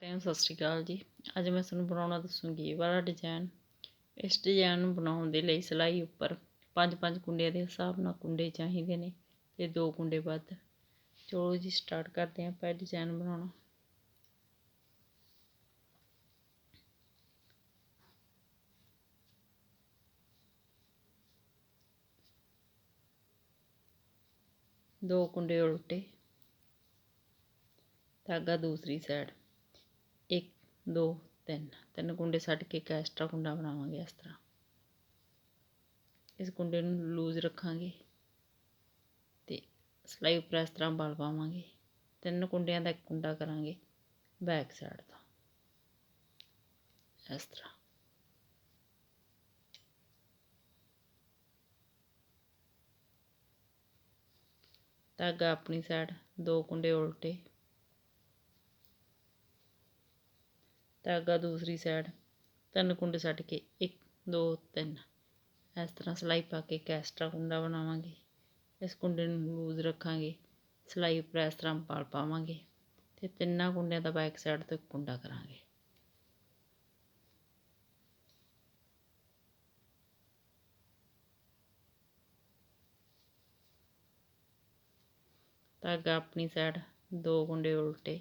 Time ਸਤਿ ਸ਼੍ਰੀ ਅਕਾਲ ਜੀ। ਅੱਜ ਮੈਂ ਤੁਹਾਨੂੰ ਬਣਾਉਣਾ ਦੱਸੂਗੀ ਇਹ ਵਾਲਾ ਡਿਜ਼ਾਈਨ। ਇਸ ਡਿਜ਼ਾਈਨ ਨੂੰ ਬਣਾਉਣ ਦੇ ਲਈ ਸਿਲਾਈ ਉੱਪਰ 5-5 ਕੁੰਡਿਆਂ ਦੇ ਹਿਸਾਬ ਨਾਲ ਕੁੰਡੇ ਚਾਹੀਦੇ ਨੇ ਤੇ 2 ਕੁੰਡੇ ਵੱਧ। ਚਲੋ ਜੀ ਸਟਾਰਟ ਕਰਦੇ ਹਾਂ ਆਪਾਂ ਡਿਜ਼ਾਈਨ ਬਣਾਉਣਾ। ਦੋ ਕੁੰਡੇ ਉਲਟੇ, ਧਾਗਾ ਦੂਸਰੀ ਸਾਈਡ 1 2 3 ਕੁੰਡੇ ਛੱਡ ਕੇ ਇੱਕ ਐਕਸਟਰਾ ਕੁੰਡਾ ਬਣਾਵਾਂਗੇ। ਇਸ ਤਰ੍ਹਾਂ ਇਸ ਕੁੰਡੇ ਨੂੰ ਲੂਜ਼ ਰੱਖਾਂਗੇ ਤੇ ਸਿਲਾਈ ਉੱਪਰ ਇਸ ਤਰ੍ਹਾਂ ਵਲ ਪਾਵਾਂਗੇ। 3 ਕੁੰਡਿਆਂ ਦਾ ਇੱਕ ਕੁੰਡਾ ਕਰਾਂਗੇ ਬੈਕ ਸਾਈਡ ਦਾ, ਇਸ ਤਰ੍ਹਾਂ। ਧਾਗਾ ਆਪਣੀ ਸਾਈਡ, 2 ਕੁੰਡੇ ਉਲਟੇ, ਧਾਗਾ ਦੂਸਰੀ ਸਾਈਡ 3 ਕੁੰਡੇ ਛੱਡ ਕੇ 1 2 3 ਇਸ ਤਰ੍ਹਾਂ ਸਿਲਾਈ ਪਾ ਕੇ ਇੱਕ ਐਕਸਟਰਾ ਕੁੰਡਾ ਬਣਾਵਾਂਗੇ। ਇਸ ਕੁੰਡੇ ਨੂੰ ਲੂਜ਼ ਰੱਖਾਂਗੇ, ਸਿਲਾਈ ਉੱਪਰ ਇਸ ਤਰ੍ਹਾਂ ਵਲ ਪਾਵਾਂਗੇ ਤੇ 3 ਕੁੰਡਿਆਂ ਦਾ ਬੈਕ ਸਾਈਡ ਤੋਂ ਇੱਕ ਕੁੰਡਾ ਕਰਾਂਗੇ। ਧਾਗਾ ਆਪਣੀ ਸਾਈਡ, 2 ਕੁੰਡੇ ਉਲਟੇ,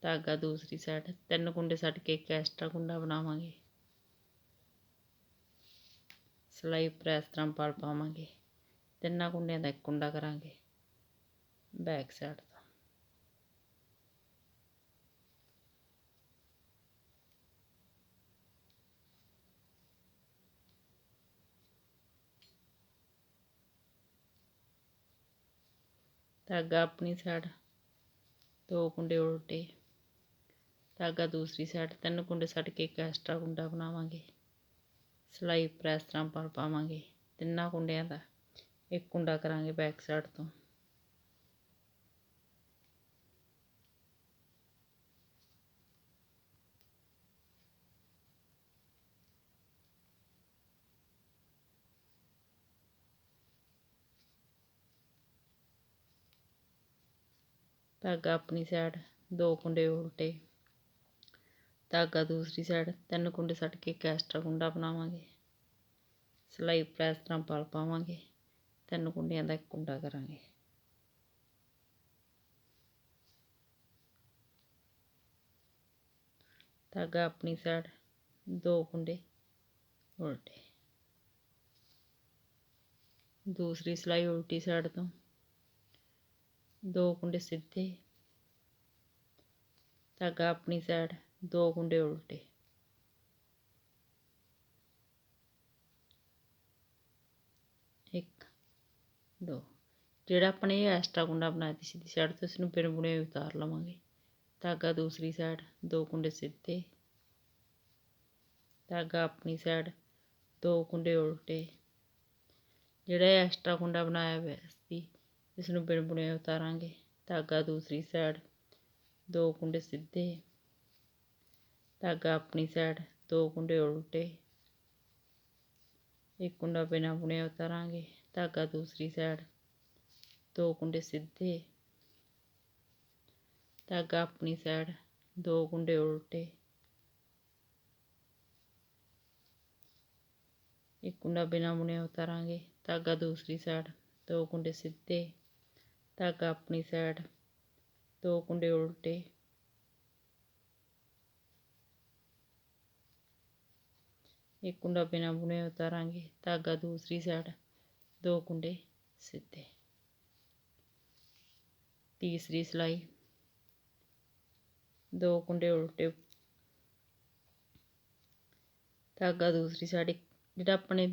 ਧਾਗਾ ਦੂਸਰੀ ਸਾਈਡ 3 ਕੁੰਡੇ ਛੱਡ ਕੇ ਇੱਕ ਐਕਸਟਰਾ ਕੁੰਡਾ ਬਣਾਵਾਂਗੇ। ਸਿਲਾਈ ਉੱਪਰ ਇਸ ਤਰ੍ਹਾਂ ਵਲ ਪਾਵਾਂਗੇ, 3 ਕੁੰਡਿਆਂ ਦਾ ਇੱਕ ਕੁੰਡਾ ਕਰਾਂਗੇ ਬੈਕ ਸਾਈਡ ਦਾ। ਧਾਗਾ ਆਪਣੀ ਸਾਈਡ, 2 ਕੁੰਡੇ ਉਲਟੇ, ਧਾਗਾ ਦੂਸਰੀ ਸਾਈਡ 3 ਕੁੰਡੇ ਛੱਡ ਕੇ ਇੱਕ ਐਕਸਟਰਾ ਕੁੰਡਾ ਬਣਾਵਾਂਗੇ। ਸਿਲਾਈ ਉੱਪਰ ਇਸ ਤਰ੍ਹਾਂ ਵਲ ਪਾਵਾਂਗੇ, 3 ਕੁੰਡਿਆਂ ਦਾ ਇੱਕ ਕੁੰਡਾ ਕਰਾਂਗੇ ਬੈਕ ਸਾਈਡ ਤੋਂ। ਧਾਗਾ ਆਪਣੀ ਸਾਈਡ, 2 ਕੁੰਡੇ ਉਲਟੇ, ਧਾਗਾ ਦੂਸਰੀ ਸਾਈਡ 3 ਕੁੰਡੇ ਛੱਡ ਕੇ ਇੱਕ ਐਕਸਟਰਾ ਕੁੰਡਾ ਬਣਾਵਾਂਗੇ। ਸਿਲਾਈ ਉੱਪਰ ਇਸ ਤਰ੍ਹਾਂ ਵਲ ਪਾਵਾਂਗੇ, 3 ਕੁੰਡਿਆਂ ਦਾ ਇੱਕ ਕੁੰਡਾ ਕਰਾਂਗੇ। ਧਾਗਾ ਆਪਣੀ ਸਾਈਡ, 2 ਕੁੰਡੇ ਉਲਟੇ, ਦੂਸਰੀ ਸਿਲਾਈ ਉਲਟੀ ਸਾਈਡ ਤੋਂ 2 ਕੁੰਡੇ ਸਿੱਧੇ, ਧਾਗਾ ਆਪਣੀ ਸਾਈਡ, 2 ਕੁੰਡੇ ਉਲਟੇ, ਇੱਕ 2। ਜਿਹੜਾ ਆਪਣੇ ਇਹ ਐਕਸਟਰਾ ਕੁੰਡਾ ਬਣਾਇਆ ਸੀ ਸਿੱਧੀ ਸਾਈਡ ਤੋਂ, ਇਸ ਨੂੰ ਬਿਨ ਬੁਣੇ ਉਤਾਰ ਲਵਾਂਗੇ। ਧਾਗਾ ਦੂਸਰੀ ਸਾਈਡ, 2 ਕੁੰਡੇ ਸਿੱਧੇ, ਧਾਗਾ ਆਪਣੀ ਸਾਈਡ, 2 ਕੁੰਡੇ ਉਲਟੇ। ਜਿਹੜਾ ਇਹ ਐਕਸਟਰਾ ਕੁੰਡਾ ਬਣਾਇਆ ਹੋਇਆ ਸੀ ਇਸ ਨੂੰ ਬਿਨ ਬੁਣੇ ਉਤਾਰਾਂਗੇ। ਧਾਗਾ ਦੂਸਰੀ ਸਾਈਡ, 2 ਕੁੰਡੇ ਸਿੱਧੇ, ਧਾਗਾ ਆਪਣੀ ਸਾਈਡ, 2 ਕੁੰਡੇ ਉਲਟੇ, ਇੱਕ ਕੁੰਡਾ ਬਿਨਾਂ ਬੁਣਿਆ ਉਤਾਰਾਂਗੇ। ਧਾਗਾ ਦੂਸਰੀ ਸਾਈਡ, 2 ਕੁੰਡੇ ਸਿੱਧੇ, ਧਾਗਾ ਆਪਣੀ ਸਾਈਡ, 2 ਕੁੰਡੇ ਉਲਟੇ, ਇੱਕ ਕੁੰਡਾ ਬਿਨਾਂ ਬੁਣਿਆ ਉਤਾਰਾਂਗੇ। ਧਾਗਾ ਦੂਸਰੀ ਸਾਈਡ, 2 ਕੁੰਡੇ ਸਿੱਧੇ, ਧਾਗਾ ਆਪਣੀ ਸਾਈਡ, 2 ਕੁੰਡੇ ਉਲਟੇ, ਇੱਕ ਕੁੰਡਾ ਬਿਨਾਂ ਬੁਣਿਆ ਉਤਾਰਾਂਗੇ। ਧਾਗਾ ਦੂਸਰੀ ਸਾਈਡ, 2 ਕੁੰਡੇ ਸਿੱਧੇ। ਤੀਸਰੀ ਸਿਲਾਈ, 2 ਕੁੰਡੇ ਉਲਟੇ, ਧਾਗਾ ਦੂਸਰੀ ਸਾਈਡ, ਜਿਹੜਾ ਆਪਣੇ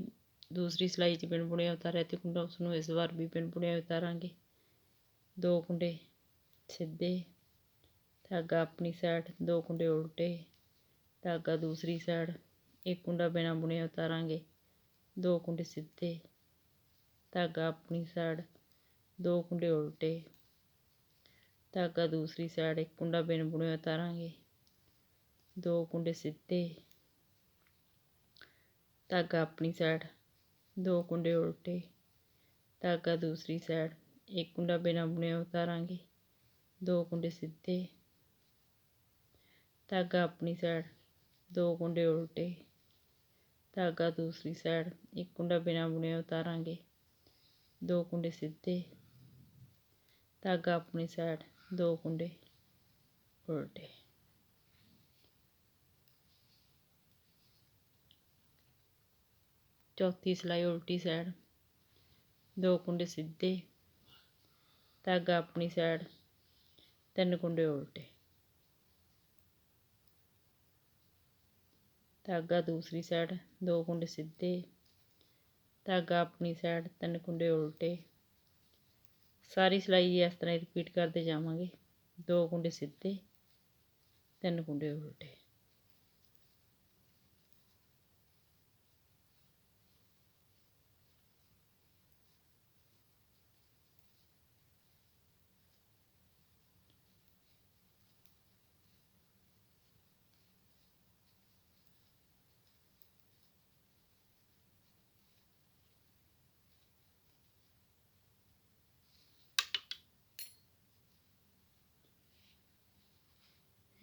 ਦੂਸਰੀ ਸਿਲਾਈ 'ਚ ਬਿਨ ਬੁਣਿਆ ਉਤਾਰਿਆ ਤੇ ਕੁੰਡਾ ਉਸ ਨੂੰ ਇਸ ਵਾਰ ਵੀ ਬਿਨ ਬੁਣਿਆ ਉਤਾਰਾਂਗੇ। 2 ਕੁੰਡੇ ਸਿੱਧੇ, ਧਾਗਾ ਆਪਣੀ ਸਾਈਡ, 2 ਕੁੰਡੇ ਉਲਟੇ, ਧਾਗਾ ਦੂਸਰੀ ਸਾਈਡ, ਇੱਕ ਕੁੰਡਾ ਬਿਨਾਂ ਬੁਣਿਆ ਉਤਾਰਾਂਗੇ। 2 ਕੁੰਡੇ ਸਿੱਧੇ, ਧਾਗਾ ਆਪਣੀ ਸਾਈਡ, 2 ਕੁੰਡੇ ਉਲਟੇ, ਧਾਗਾ ਦੂਸਰੀ ਸਾਈਡ, ਇੱਕ ਕੁੰਡਾ ਬਿਨ ਬੁਣਿਆ ਉਤਾਰਾਂਗੇ। 2 ਕੁੰਡੇ ਸਿੱਧੇ, ਧਾਗਾ ਆਪਣੀ ਸਾਈਡ, 2 ਕੁੰਡੇ ਉਲਟੇ, ਧਾਗਾ ਦੂਸਰੀ ਸਾਈਡ, ਇੱਕ ਕੁੰਡਾ ਬਿਨਾਂ ਬੁਣਿਆ ਉਤਾਰਾਂਗੇ। 2 ਕੁੰਡੇ ਸਿੱਧੇ, धागा अपनी साइड 2 कुंडे उल्टे, धागा दूसरी साइड, एक कुंडा बिना बुने उतारांगे, 2 कुंडे सीधे, धागा अपनी साइड 2 कुंडे उल्टे। चौथी सिलाई उल्टी साइड, 2 कुंडे सीधे, धागा अपनी साइड 3 कुंडे उल्टे, धागा दूसरी साइड 2 कुंडे सीधे, धागा अपनी साइड 3 कुंडे उल्टे। सारी सिलाई इस तरह रिपीट करते जावांगे, 2 कुंडे सीधे 3 कुंडे उल्टे।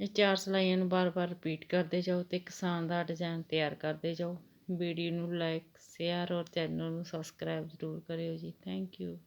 ਇਹ 4 ਸਿਲਾਈਆਂ ਨੂੰ ਬਾਰ-ਬਾਰ ਰਿਪੀਟ ਕਰਦੇ ਜਾਓ ਤੇ ਇੱਕ ਸ਼ਾਨਦਾਰ ਡਿਜ਼ਾਈਨ ਤਿਆਰ ਕਰਦੇ ਜਾਓ। ਵੀਡੀਓ ਨੂੰ ਲਾਈਕ, ਸ਼ੇਅਰ ਔਰ ਚੈਨਲ ਨੂੰ ਸਬਸਕ੍ਰਾਈਬ ਜ਼ਰੂਰ ਕਰਿਓ ਜੀ। Thank you.